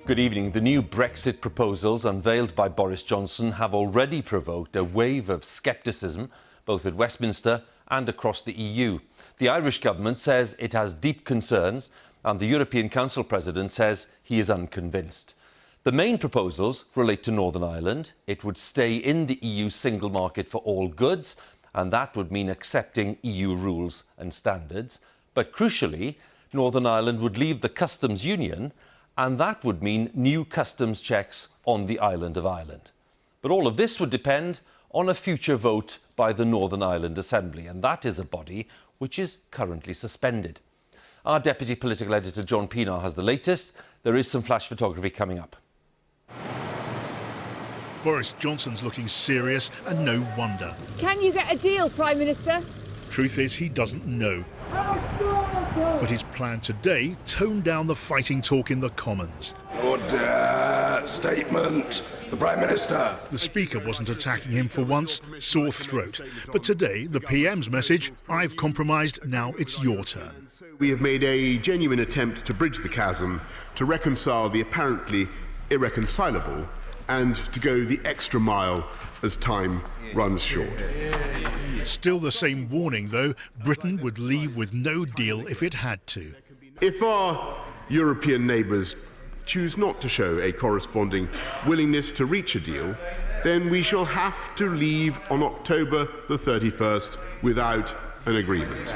Good evening. The new Brexit proposals unveiled by Boris Johnson have already provoked a wave of scepticism, both at Westminster and across the EU. The Irish government says it has deep concerns, and the European Council President says he is unconvinced. The main proposals relate to Northern Ireland. It would stay in the EU single market for all goods, and that would mean accepting EU rules and standards. But crucially, Northern Ireland would leave the customs union, and that would mean new customs checks on the island of Ireland. But all of this would depend on a future vote by the Northern Ireland Assembly, and that is a body which is currently suspended. Our Deputy Political Editor John Pienaar has the latest. There is some flash photography coming up. Boris Johnson's looking serious, and no wonder. Can you get a deal, Prime Minister? Truth is, he doesn't know. But his plan today toned down the fighting talk in the Commons. Good statement, the Prime Minister. The Speaker wasn't attacking him for once, sore throat. But today, the PM's message, I've compromised, now it's your turn. We have made a genuine attempt to bridge the chasm, to reconcile the apparently irreconcilable, and to go the extra mile as time runs short. Still the same warning, though. Britain would leave with no deal if it had to. If our European neighbours choose not to show a corresponding willingness to reach a deal, then we shall have to leave on October the 31st without an agreement.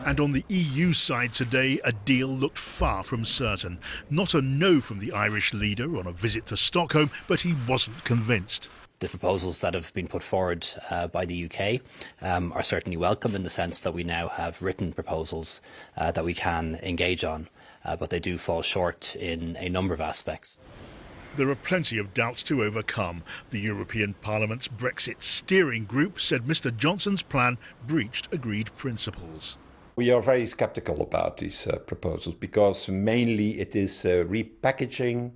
And on the EU side today, a deal looked far from certain. Not a no from the Irish leader on a visit to Stockholm, but he wasn't convinced. The proposals that have been put forward by the UK are certainly welcome in the sense that we now have written proposals that we can engage on, but they do fall short in a number of aspects. There are plenty of doubts to overcome. The European Parliament's Brexit steering group said Mr Johnson's plan breached agreed principles. We are very sceptical about these proposals because mainly it is repackaging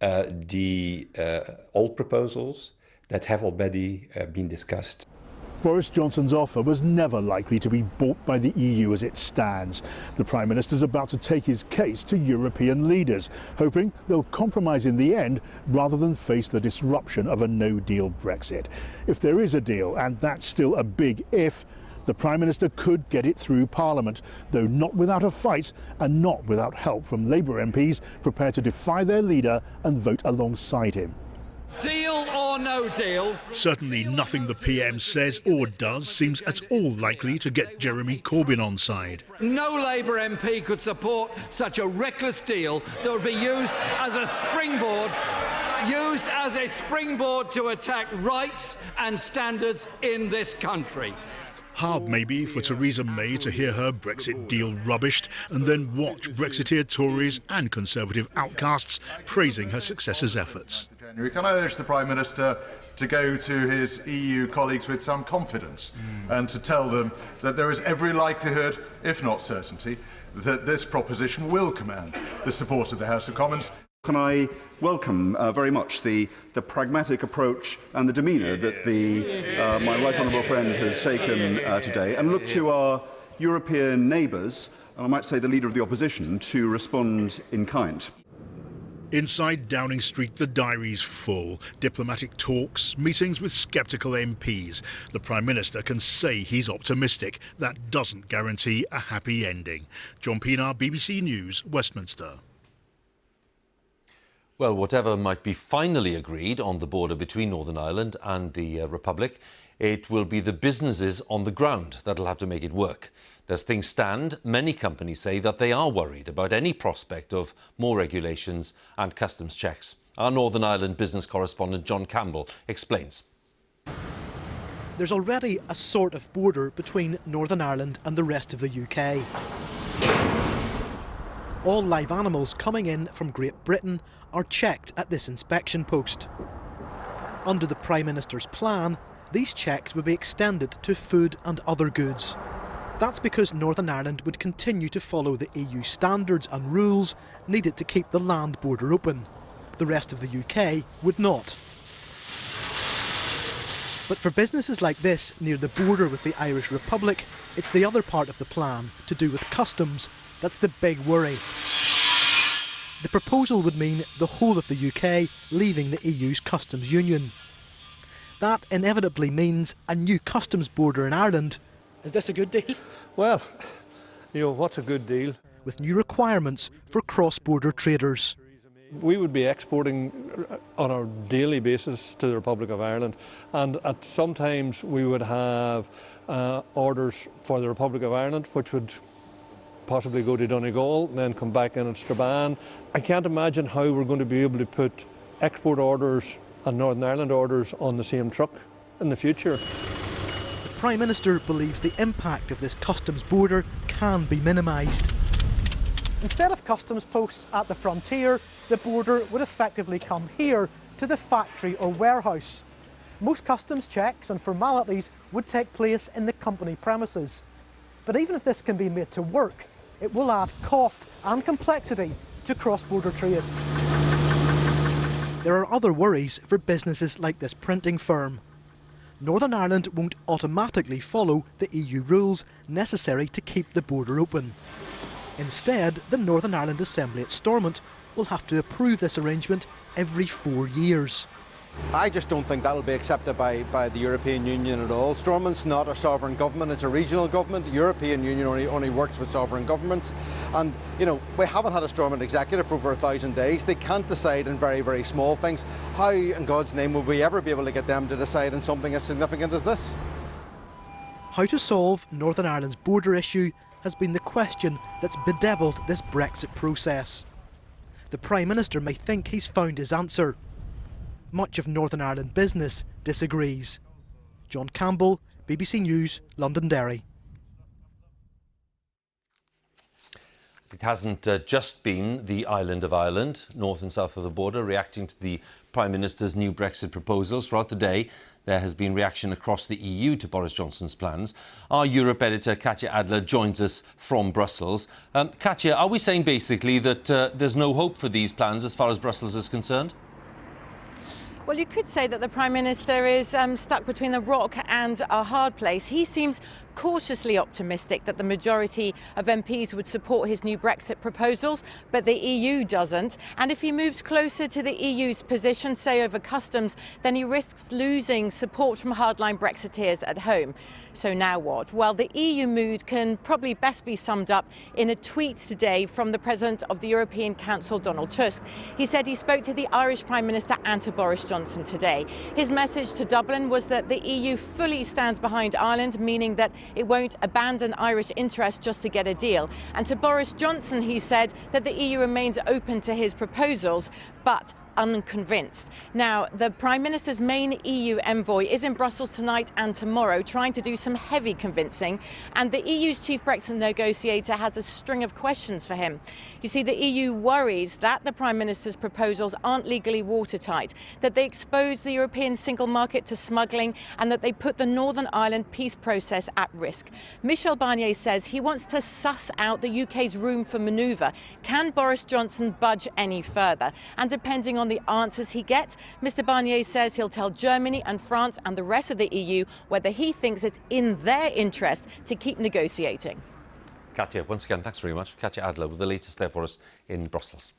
the old proposals that have already been discussed. Boris Johnson's offer was never likely to be bought by the EU as it stands. The Prime Minister's about to take his case to European leaders, hoping they'll compromise in the end rather than face the disruption of a no-deal Brexit. If there is a deal, and that's still a big if, the Prime Minister could get it through Parliament, though not without a fight and not without help from Labour MPs prepared to defy their leader and vote alongside him. Deal or no deal? Certainly nothing the PM says or does seems at all likely to get Jeremy Corbyn on side. No Labour MP could support such a reckless deal that would be used as a springboard to attack rights and standards in this country. Hard maybe for Theresa May to hear her Brexit deal rubbished and then watch Brexiteer Tories and Conservative outcasts praising her successor's efforts. Can I urge the Prime Minister to go to his EU colleagues with some confidence and to tell them that there is every likelihood, if not certainty, that this proposition will command the support of the House of Commons. Can I welcome very much the pragmatic approach and the demeanour that my right honourable friend has taken today, and look to our European neighbours, and I might say the Leader of the Opposition, to respond in kind. Inside Downing Street, the diary's full. Diplomatic talks, meetings with sceptical MPs. The Prime Minister can say he's optimistic. That doesn't guarantee a happy ending. John Pienaar, BBC News, Westminster. Well, whatever might be finally agreed on the border between Northern Ireland and the Republic, it will be the businesses on the ground that'll have to make it work. As things stand, many companies say that they are worried about any prospect of more regulations and customs checks. Our Northern Ireland business correspondent John Campbell explains. There's already a sort of border between Northern Ireland and the rest of the UK. All live animals coming in from Great Britain are checked at this inspection post. Under the Prime Minister's plan, these checks would be extended to food and other goods. That's because Northern Ireland would continue to follow the EU standards and rules needed to keep the land border open. The rest of the UK would not. But for businesses like this near the border with the Irish Republic, it's the other part of the plan, to do with customs, that's the big worry. The proposal would mean the whole of the UK leaving the EU's customs union. That inevitably means a new customs border in Ireland. Is this a good deal? Well, you know, what's a good deal? With new requirements for cross-border traders. We would be exporting on a daily basis to the Republic of Ireland, and sometimes we would have orders for the Republic of Ireland which would possibly go to Donegal, then come back in at Strabane. I can't imagine how we're going to be able to put export orders and Northern Ireland orders on the same truck in the future. The Prime Minister believes the impact of this customs border can be minimised. Instead of customs posts at the frontier, the border would effectively come here to the factory or warehouse. Most customs checks and formalities would take place in the company premises. But even if this can be made to work, it will add cost and complexity to cross-border trade. There are other worries for businesses like this printing firm. Northern Ireland won't automatically follow the EU rules necessary to keep the border open. Instead, the Northern Ireland Assembly at Stormont will have to approve this arrangement every 4 years. I just don't think that will be accepted by the European Union at all. Stormont's not a sovereign government, it's a regional government. The European Union only works with sovereign governments. And, you know, we haven't had a Stormont executive for over 1,000 days. They can't decide on very, very small things. How, in God's name, will we ever be able to get them to decide on something as significant as this? How to solve Northern Ireland's border issue has been the question that's bedevilled this Brexit process. The Prime Minister may think he's found his answer. Much of Northern Ireland business disagrees. John Campbell, BBC News, Londonderry. It hasn't just been the island of Ireland, north and south of the border, reacting to the Prime Minister's new Brexit proposals. Throughout the day, there has been reaction across the EU to Boris Johnson's plans. Our Europe editor Katya Adler joins us from Brussels. Katya, are we saying basically that there's no hope for these plans as far as Brussels is concerned? Well, you could say that the Prime Minister is stuck between a rock and a hard place. He seems cautiously optimistic that the majority of MPs would support his new Brexit proposals, but the EU doesn't. And if he moves closer to the EU's position, say over customs, then he risks losing support from hardline Brexiteers at home. So now what? Well, the EU mood can probably best be summed up in a tweet today from the President of the European Council, Donald Tusk. He said he spoke to the Irish Prime Minister and to Boris Johnson today. His message to Dublin was that the EU fully stands behind Ireland, meaning that it won't abandon Irish interests just to get a deal. And to Boris Johnson, he said that the EU remains open to his proposals, but unconvinced. Now, the Prime Minister's main EU envoy is in Brussels tonight and tomorrow, trying to do some heavy convincing, and the EU's chief Brexit negotiator has a string of questions for him. You see, the EU worries that the Prime Minister's proposals aren't legally watertight, that they expose the European single market to smuggling, and that they put the Northern Ireland peace process at risk. Michel Barnier says he wants to suss out the UK's room for manoeuvre. Can Boris Johnson budge any further? And depending on the answers he gets, Mr Barnier says he'll tell Germany and France and the rest of the EU whether he thinks it's in their interest to keep negotiating. Katya, once again, thanks very much. Katya Adler with the latest there for us in Brussels.